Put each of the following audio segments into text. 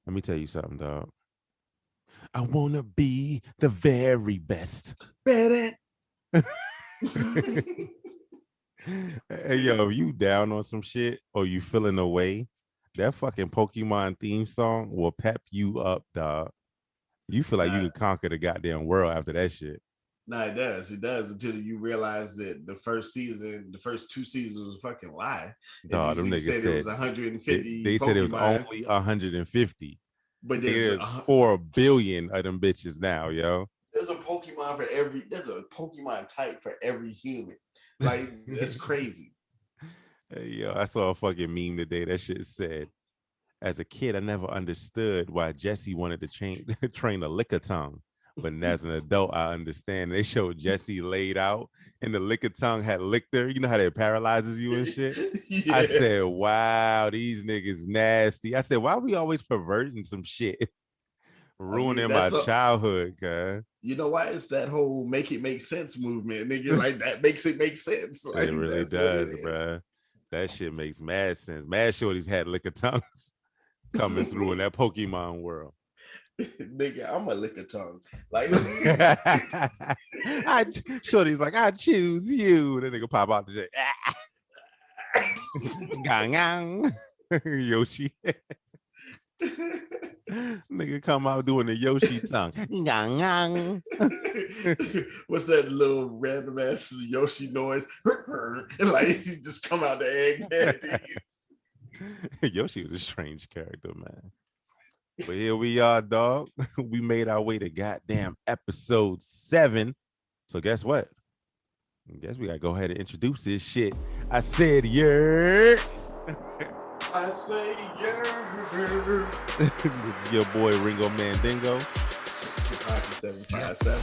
Let me tell you something, dog. I wanna be the very best. Better. Hey, yo, if you down on some shit or you feeling away, that fucking Pokemon theme song will pep you up, dog. You feel like you Nah, could conquer the goddamn world after that shit. nah, it does. It does until you realize that the first season, the first two seasons was a fucking lie. And Dog, these them niggas niggas said it was said 150 they said it was Pokemon, only 150. but Nigga, there's 4 billion of them bitches now, yo. there's a Pokemon for every there's a Pokemon type for every human. Like that's crazy. Hey, yo, I saw a fucking meme today. That shit said, as a kid, I never understood why Jesse wanted to train a liquor tongue. But as an adult, I understand. They showed Jesse laid out and the liquor tongue had licked her. You know how that paralyzes you and shit? I Yeah. said, wow, these niggas nasty. I said, why are we always perverting some shit? I mean, Ruining that's my the childhood, guy. you know why it's that whole make it make sense movement, nigga. Like that makes it make sense. Like It really that's what it does, is. bruh. That shit makes mad sense. Mad shorties had liquor tongues coming through in that Pokemon world. Nigga, I'm a lick of tongue. Like Shorty's like, I choose you. Then nigga pop out the shit. Gang gang. Yoshi. Nigga come out doing the Yoshi tongue. Gang gang. what's that little random ass Yoshi noise? Like he just come out the egg panties. Yoshi was a strange character, man. But here we are, dog. We made our way to goddamn episode 7. So guess what? I guess we gotta go ahead and introduce this shit. I said, yeah. I say yeah. This is your boy Ringo Mandingo. 5757.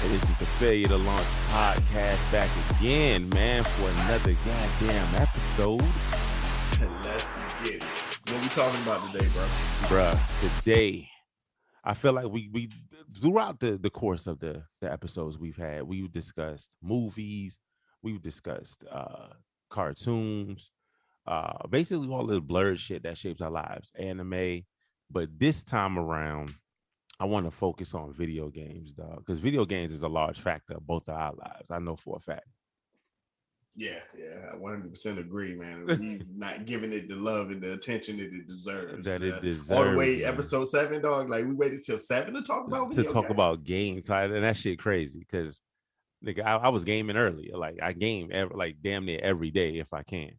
And this is the Failure to Launch podcast back again, man, for another goddamn episode. Unless you get it. What we talking about today, bro? Bruh, today, I feel like we throughout the course of the episodes we've discussed movies, we've discussed cartoons, basically all the blurred shit that shapes our lives, anime. But this time around, I want to focus on video games, dog, because video games is a large factor of both of our lives. I know for a fact. Yeah, I 100% agree, man. We've not given it the love and the attention that it deserves. That it All the deserves, way, man. episode 7, dog. Like we waited till 7 to talk about To video talk games. about games, and that shit crazy because nigga, I was gaming earlier. Like I game like damn near every day if I can.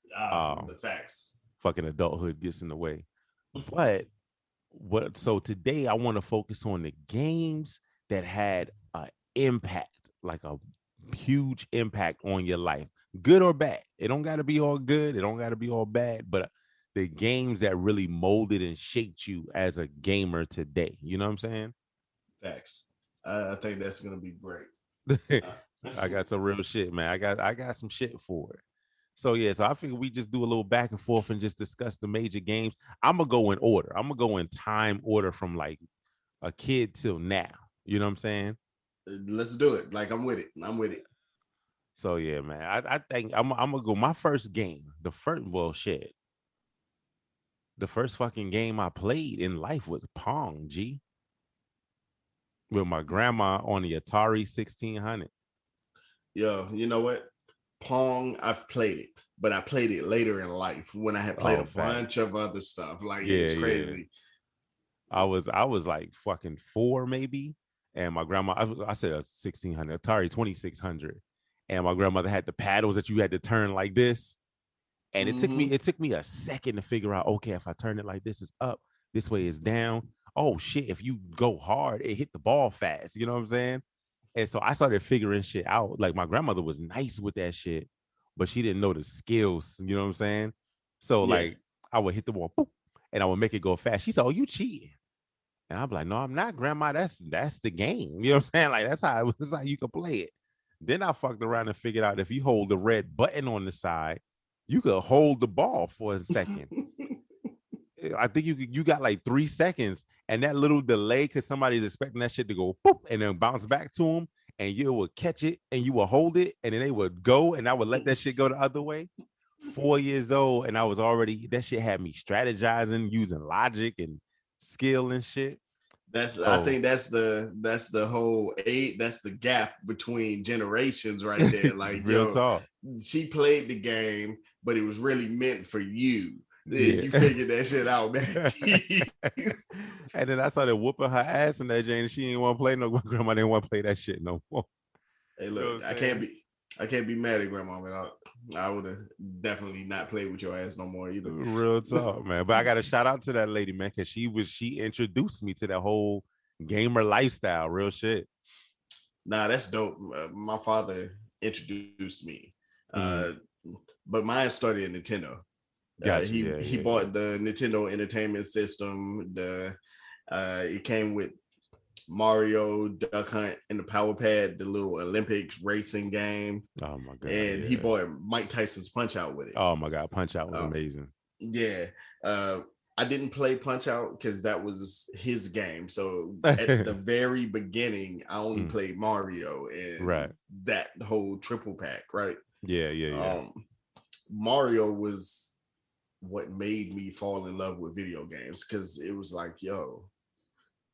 The facts. Fucking adulthood gets in the way. But what? So today I want to focus on the games that had an impact, like a huge impact on your life, good or bad. It don't got to be all good. It don't got to be all bad. But the games that really molded and shaped you as a gamer today. You know what I'm saying? Facts. I think that's gonna be great. I got some real shit, man. I got some shit for it. So yeah, so I figure we just do a little back and forth and just discuss the major games. I'm gonna go in order. I'm gonna go in time order from like a kid till now. You know what I'm saying? Let's do it. Like I'm with it. I'm with it. So yeah, man. I think I'm gonna go. My first game, the first well shit. The first fucking game I played in life was Pong, G, with my grandma on the Atari 1600. Yo, you know what? Pong, I've played it, but I played it later in life when I had played Oh, a fact. bunch of other stuff. Like Yeah, it's yeah. crazy. I was like fucking 4 maybe, and my grandma I said a 1600 Atari 2600, and my grandmother had the paddles that you had to turn like this, and Mm-hmm. it took me a second to figure out, okay, if I turn it like this is up, this way is down. Oh shit, if you go hard, it hit the ball fast. You know what I'm saying? And so I started figuring shit out. Like my grandmother was nice with that shit, but she didn't know the skills. You know what I'm saying? So Yeah. like I would hit the ball, boop, and I would make it go fast. She said, "Oh, you cheating." And I'm like, no, I'm not, grandma. That's the game. You know what I'm saying? Like that's how you can play it. Then I fucked around and figured out if you hold the red button on the side, you could hold the ball for a second. I think you got like 3 seconds, and that little delay because somebody's expecting that shit to go boop and then bounce back to them, and you would catch it and you would hold it, and then they would go, and I would let that shit go the other way. 4 years old, and I was already that shit had me strategizing using logic and skill and shit. I Oh, think that's the whole age, that's the gap between generations right there. Like, real yo, talk. she played the game, but it was really meant for you. Yeah. You figured that shit out, man. And then I started whooping her ass in that Jane. She didn't want to play no grandma didn't want to play that shit no more. Hey, You know what look, I'm I can't saying? be I can't be mad at grandma, man. I would have definitely not played with your ass no more either. Real talk, man. But I got to shout out to that lady, man, because she introduced me to that whole gamer lifestyle. Real shit. Nah, that's dope. My father introduced me, uh, Mm, but mine started in Nintendo. got you. He Yeah, he yeah, yeah. bought the Nintendo Entertainment System. It came with Mario, Duck Hunt, and the Power Pad, the little Olympics racing game, Oh my god, and he yeah. bought Mike Tyson's Punch Out with it. Oh my god, Punch Out was Um, amazing. yeah, I didn't play Punch Out because that was his game. So at the very beginning, I only Mm, played Mario and right. that whole triple pack, right? Yeah, yeah, yeah. Um, Mario was what made me fall in love with video games because it was like, yo,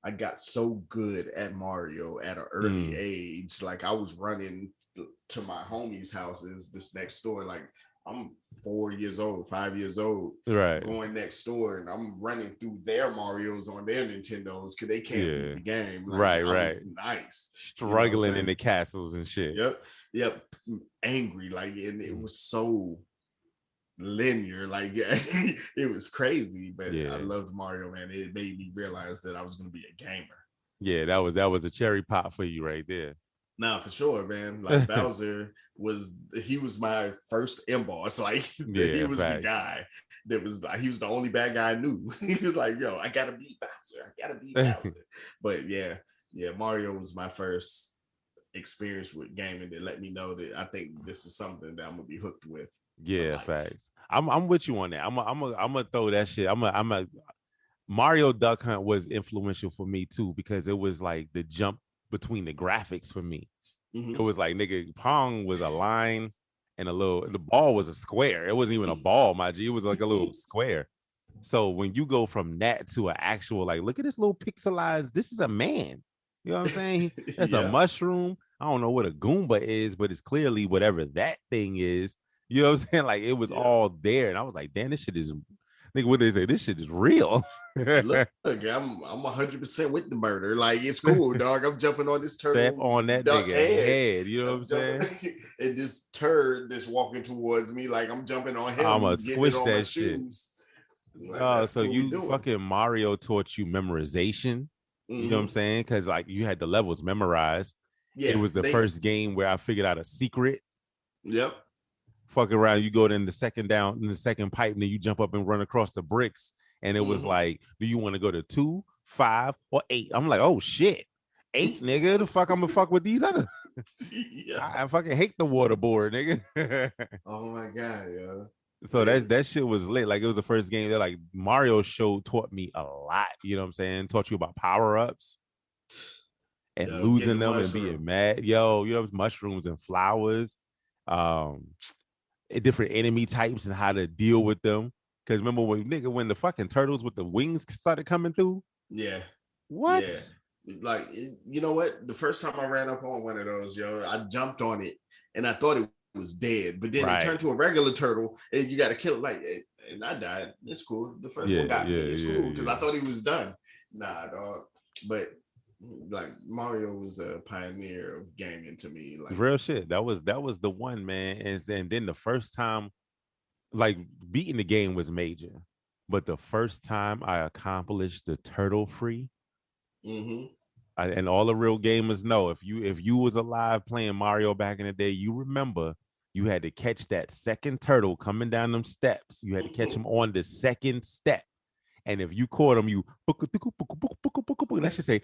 I got so good at Mario at an early Mm, age. Like I was running to my homies' houses this next door. Like I'm 4 years old, 5 years old, right. going next door, and I'm running through their Mario's on their Nintendos because they can't beat Yeah. the game. Like Right, I right. was nice, you know what I'm Struggling in saying? the castles and shit. Yep, yep, angry. Like, and it Mm, was so linear. Like it was crazy, but I yeah. loved Mario, man. It made me realize that I was gonna be a gamer. Yeah, that was a cherry pop for you right there. Nah, for sure, man. Like Bowser he was my first M boss. Like he Yeah, was the facts. guy that was like he was the only bad guy I knew. He was like, yo, I gotta beat Bowser. I gotta beat Bowser. But yeah, Mario was my first experience with gaming that let me know that I think this is something that I'm gonna be hooked with for Yeah, life. facts. I'm with you on that. I'm gonna throw that shit. I'm a Mario Duck Hunt was influential for me too because it was like the jump between the graphics for me. It Mm-hmm. was like nigga Pong was a line and the ball was a square. It wasn't even a ball, my G. It was like a little square. So when you go from that to an actual, like, look at this little pixelized, this is a man. You know what I'm saying? That's a Yeah, mushroom. I don't know what a Goomba is, but it's clearly whatever that thing is. You know what I'm saying? Like it was yeah. all there. And I was like, damn, this shit is nigga, what they say? This shit is real. Look, I'm 100% with the murder. Like it's cool, dog. I'm jumping on this Step turtle on that duck nigga head. head. You know what I'm I'm jumping, saying? and this turd that's walking towards me, like I'm jumping on I'ma him, getting it squish on my that shit. shoes. Like that's So what we you doing. fucking Mario taught you memorization. You know what I'm Mm-hmm. saying? Because like you had the levels memorized. It Yeah, was the first game where I figured out a secret. yep. Fuck around, you go in the second down in the second pipe, and then you jump up and run across the bricks. And it was Mm-hmm. like, do you want to go to 2, 5, or 8? I'm like, oh shit, 8, nigga. The fuck I'm gonna fuck with these other. Yeah. I fucking hate the water board, nigga. Oh my god, yo. So that shit was lit. Like it was the first game that like Mario show taught me a lot. You know what I'm saying? Taught you about power ups and Yo, getting the losing them and being mushroom. mad. Yo, you know mushrooms and flowers, um, different enemy types and how to deal with them. Because remember when the fucking turtles with the wings started coming through? Yeah, yeah. What? Like you know what? The first time I ran up on one of those, yo, I jumped on it and I thought it was dead, but then it Right. turned to a regular turtle and you got to kill it. Like, and I died. It's cool. The first one Yeah, got me. yeah, It's yeah, cool because I yeah. thought he was done. Nah, dog. But like Mario was a pioneer of gaming to me. Like, Real shit. That was the one, man. And then the first time, like beating the game was major. But the first time I accomplished the turtle free, mm-hmm. and all the real gamers know if you was alive playing Mario back in the day, you remember you had to catch that second turtle coming down them steps. You had to catch him on the second step. And if you caught him, you and that should say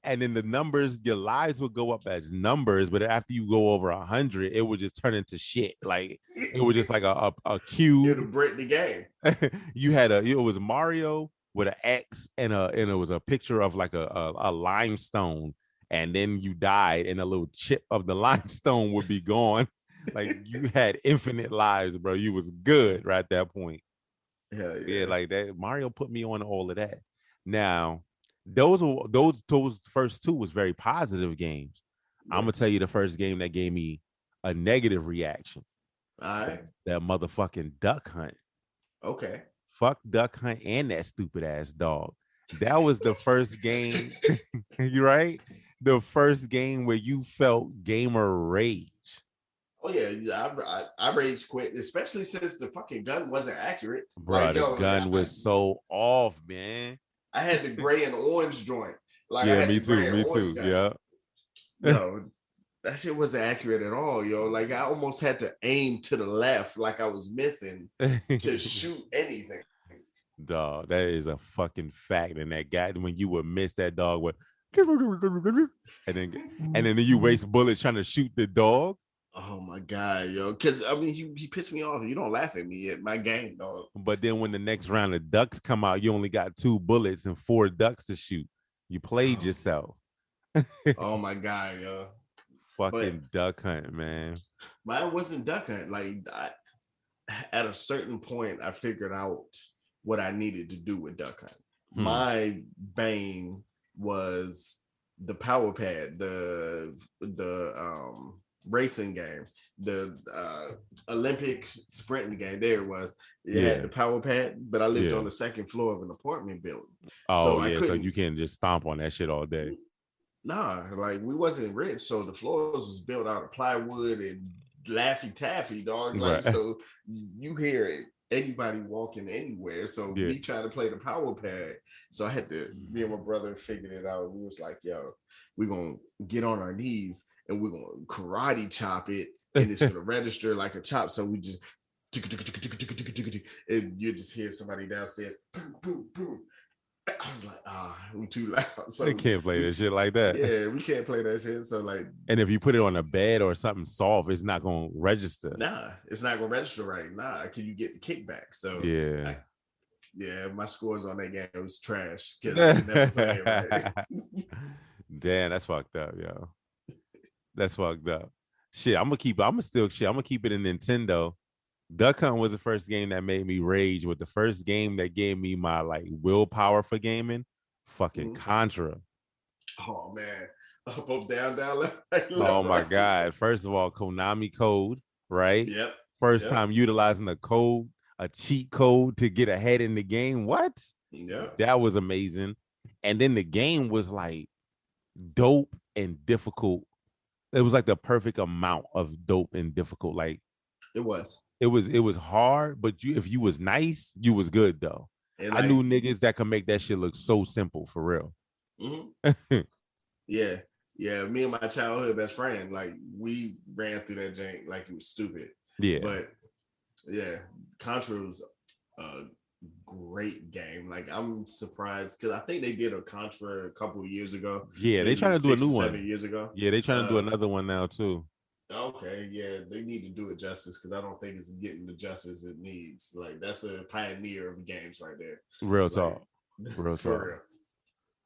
and then the numbers, your lives would go up as numbers, but after you go over 100, it would just turn into shit. Like it was just like a It'll cube. break the game. You had it was Mario with an X and it was a picture of like a limestone, and then you died, and a little chip of the limestone would be gone. Like you had infinite lives, bro. You was good right at that point. Hell Yeah, yeah. like that. Mario put me on all of that. Now, those first two was very positive games. I'm Yeah. gonna tell you the first game that gave me a negative reaction. All That, right. that motherfucking Duck Hunt. Okay. Fuck Duck Hunt and that stupid ass dog. That was the first game. You right? The first game where you felt gamer rage. Oh yeah, yeah. I rage quit, especially since the fucking gun wasn't accurate. Like Bruh, the yo, gun was so off, man. I had the gray and orange joint. Like I Yeah, had me the too. gray and Me orange too. gun. Yeah. Yo, that shit wasn't accurate at all, yo. Like I almost had to aim to the left, like I was missing to shoot anything. Dog, that is a fucking fact. And that guy, when you would miss that dog with and then you waste bullets trying to shoot the dog. Oh my god, yo! Because I mean, he pissed me off. You don't laugh at me at my game, dog. But then when the next round of ducks come out, you only got 2 bullets and 4 ducks to shoot. You played Oh, yourself. oh my god, yo! But Fucking duck hunt, man. mine wasn't duck hunt. Like at a certain point, I figured out what I needed to do with duck hunt. Hmm. My bane was the power pad, the racing game, the Olympic sprinting game. There it was. It had Yeah. the power pad, but I lived Yeah. on the second floor of an apartment building, Oh so I yeah. So couldn't. you can just stomp on that shit all day. Nah, like we wasn't rich, so the floors was built out of plywood and laffy taffy, dog. Like Right. so, you hear it anybody walking anywhere. So Yeah. me trying to play the power pad, so I had to. Me and my brother figured it out. We was like, "Yo, we're gonna get on our knees and we're gonna karate chop it, and it's gonna register like a chop." So we just. And you just hear somebody downstairs, boom, boom, boom. I was like, we too loud. They So can't play we this shit like that. yeah, we can't play that shit. So like, And if you put it on a bed or something soft, it's not gonna register. nah, it's not gonna register right. Nah, can you get the kickback? So Yeah. I, yeah, my scores on that game was trash because I could never play it right. Damn, that's fucked up, yo. That's fucked up. Shit, I'm gonna keep. I'm gonna still shit. I'm gonna keep it in Nintendo. Duck Hunt was the first game that made me rage. With the first game that gave me my like willpower for gaming, fucking Mhm. Contra. Oh man, up, down, down, left, right, Oh left, my right. god! First of all, Konami code, right? Yep, First yep, time utilizing a code, a cheat code to get ahead in the game. What? yep. That was amazing. And then the game was like dope and difficult. It was like the perfect amount of dope and difficult. Like It was, it was hard, but you if you was nice, you was good though. and I knew like, niggas that could make that shit look so simple for real. mhm. Yeah, yeah. Me and my childhood best friend, like we ran through that jank like it was stupid, Yeah. but yeah, Contra was a great game. Like I'm surprised because I think they did a Contra a couple of years ago, Yeah, they maybe trying to do a six new or one. 7 years ago. Yeah, they trying to do Uh, another one now too. okay, yeah, they need to do it justice because I don't think it's getting the justice it needs. Like that's a pioneer of games right there. Real Like talk. Real for talk. real.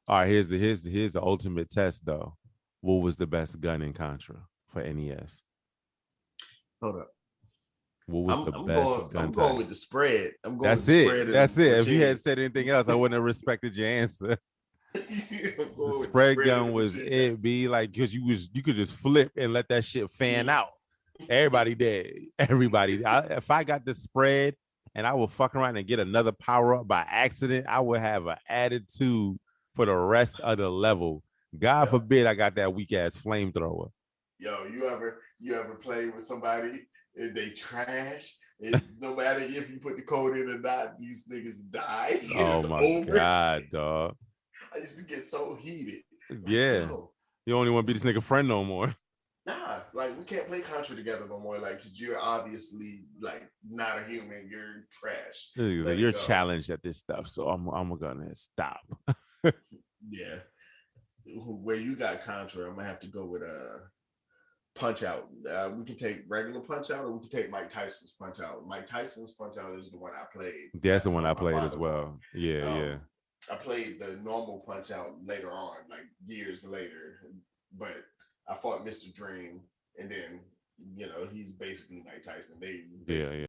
All right, here's the ultimate test though. What was the best gun in Contra for NES? Hold up. What was the I'm best going gun I'm going type? with the spread. I'm going with That's the spread it. of the That's it. If you machine. had said anything else, I wouldn't have respected your answer. I'm The going with the spread spread of gun the was machine. it. Be like because you could just flip and let that shit fan out. Everybody did. Everybody. If I got the spread and I would fuck around and get another power up by accident, I would have an attitude for the rest of the level. God Yeah. forbid I got that weak ass flamethrower. Yo, you ever play with somebody and they trash? And no matter if you put the code in or not, these niggas die. Oh It's my over. god, dog. I used to get so heated. Like, Yeah. yo, You don't even want to be this nigga friend no more. nah, like we can't play Contra together no more. Like, cause you're obviously like not a human. You're trash. Let You're it go. challenged at this stuff, so I'm gonna stop. Yeah. Where you got Contra, I'm gonna have to go with Punch Out. We can take regular Punch Out, or we can take Mike Tyson's Punch Out. Mike Tyson's Punch Out is the one I played. That's That's the the one one I my played as father bought. well. Yeah, yeah. I played the normal Punch Out later on, like years later. But I fought Mr. Dream, and then he's basically Mike Tyson. They Yeah, basically yeah.